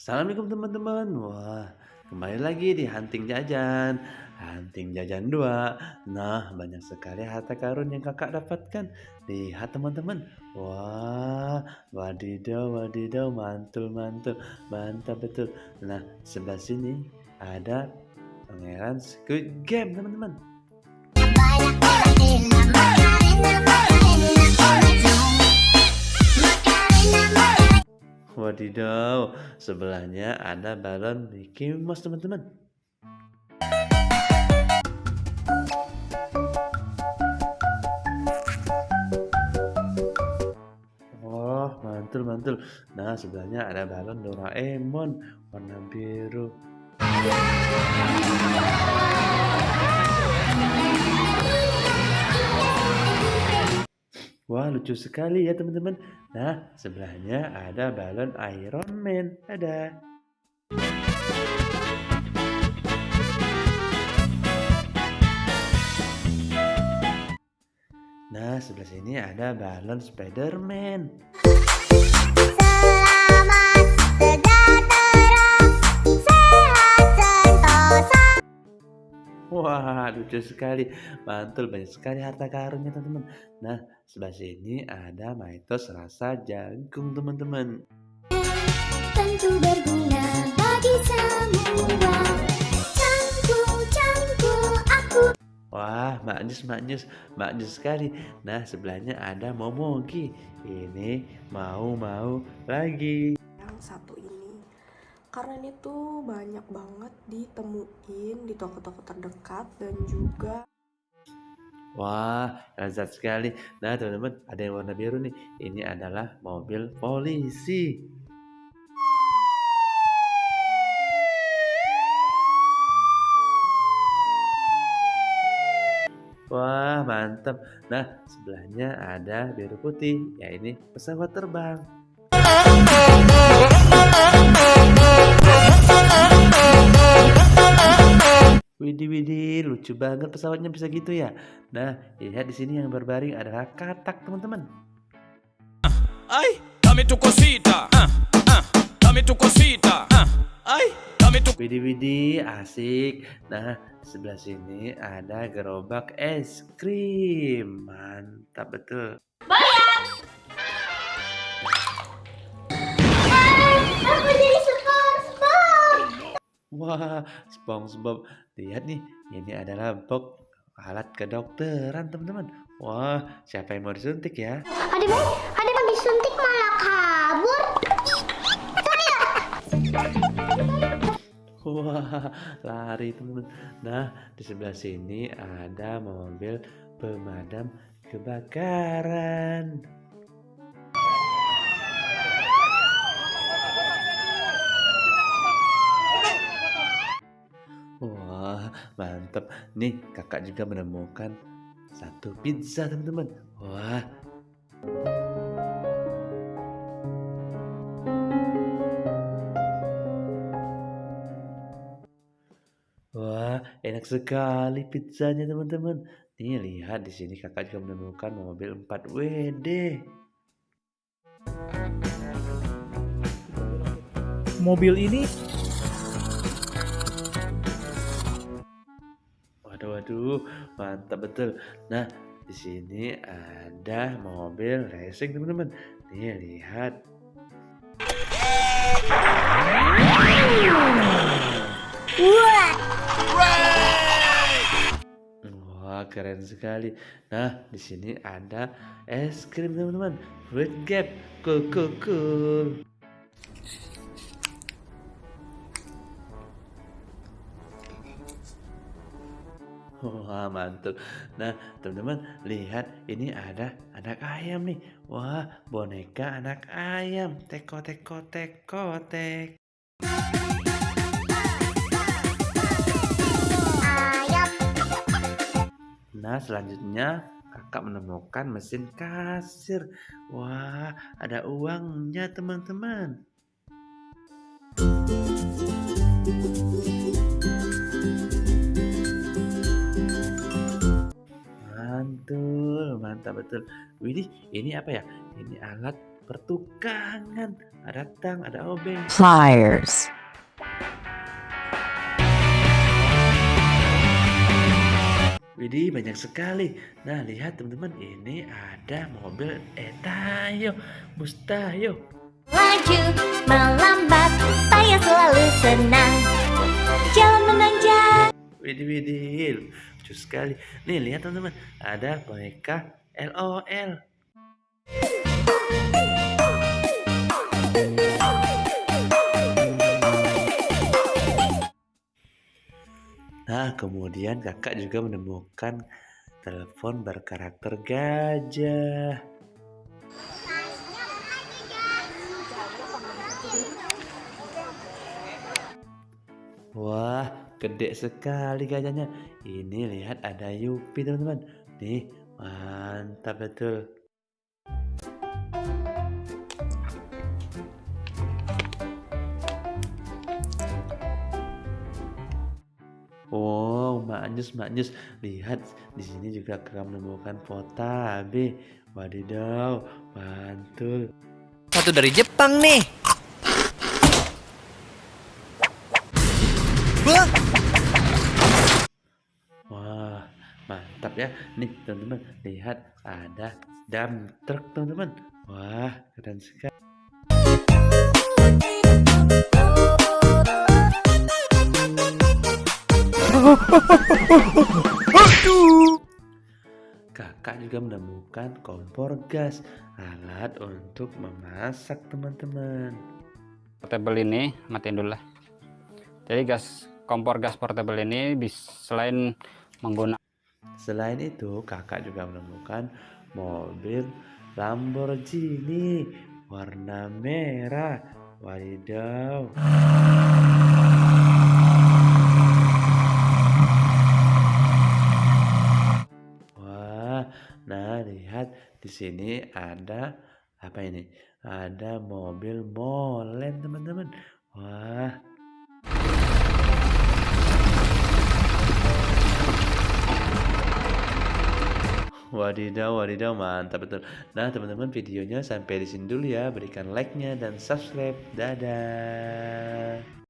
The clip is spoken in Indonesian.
Assalamualaikum teman-teman. Wah, kembali lagi di Hunting Jajan. Hunting Jajan 2. Nah, banyak sekali harta karun yang kakak dapatkan. Lihat teman-teman. Wah, wadidaw, wadidaw, mantul, mantul, mantap betul. Nah, sebelah sini ada pangeran Squid Game teman-teman. Wadidaw, sebelahnya ada balon Mickey Mouse teman-teman. Oh, mantul, mantul. Nah, sebelahnya ada balon Doraemon warna biru. Wah, lucu sekali ya teman-teman. Nah, sebelahnya ada balon Iron Man. Ada. Nah, sebelah sini ada balon Spider-Man. Selamat sejahtera, sehat sentosa. Wah, lucu sekali. Mantul, banyak sekali harta karunnya teman-teman. Nah, sebelah sini ada Mitos rasa jagung teman-teman. Tentu berguna bagi semua. Cangku aku. Wah, maknyus, maknyus, maknyus sekali. Nah, sebelahnya ada Momogi. Ini mau lagi. Yang satu ini karena ini tuh banyak banget ditemuin di toko-toko terdekat dan juga Wah, lezat sekali. Nah, teman-teman, ada yang warna biru nih. Ini adalah mobil polisi. Wah, mantap. Nah, sebelahnya ada biru putih, ya ini pesawat terbang. Widih, widih, lucu banget pesawatnya bisa gitu ya. Nah, lihat di sini yang berbaring adalah katak, teman-teman. Ay, dame tu cosita. Dame tu cosita. Ay, dame tu. Widih, widih, asik. Nah, sebelah sini ada gerobak es krim. Mantap betul. Aku jadi SpongeBob. Wah, SpongeBob. Lihat nih, ini adalah box alat kedokteran, teman-teman. Wah, siapa yang mau disuntik ya? Ada disuntik malah kabur. Wah, lari teman-teman. Nah, di sebelah sini ada mobil pemadam kebakaran. Wah, mantap. Nih, kakak juga menemukan satu pizza, teman-teman. Wah, wah, enak sekali pizzanya, teman-teman. Nih, lihat di sini kakak juga menemukan mobil 4WD. Mobil ini Waduh, waduh, mantap betul. Nah, di sini ada mobil racing, teman-teman. Nih, lihat. Wah, keren sekali. Nah, di sini ada es krim, teman-teman. Fruit Gap, cool, cool, cool. Wah, mantul. Nah, teman-teman, lihat ini ada anak ayam nih. Wah, boneka anak ayam. Teko, teko, teko, tek. Ayam. Nah, selanjutnya kakak menemukan mesin kasir. Wah, ada uangnya, teman-teman. Mantul, mantap betul. Widih, ini apa ya? Ini alat pertukangan, ada tang, ada obeng. Pliers. Widih, banyak sekali. Nah, lihat teman-teman, ini ada mobil Tayo, bus Tayo. Laju, melambat, Tayo selalu senang. Jalan menanjak. Widih, lucu sekali. Nih, lihat teman-teman, ada boneka LOL. Nah, kemudian kakak juga menemukan telepon berkarakter gajah. Wah, gede sekali gajahnya. Ini lihat ada Yupi teman-teman. Nih, mantap betul. Wow, maknyus. Lihat di sini juga kakak menemukan Potabe. Wadidaw, mantul. Satu dari Jepang nih. Wah, mantap ya. Nih, teman-teman, lihat ada dump truck, teman-teman. Wah, keren sekali. Kakak juga menemukan kompor gas, alat untuk memasak, teman-teman. Portable ini matiin dulu lah. Jadi kompor gas portable ini selain menggunakan Selain itu, kakak juga menemukan mobil Lamborghini warna merah. Wadidaw. Wah, nah lihat di sini ada apa ini? Ada mobil molen, teman-teman. Wah. Wadidaw, mantap betul. Nah, teman-teman, videonya sampai di sini dulu ya. Berikan like-nya dan subscribe. Dadah.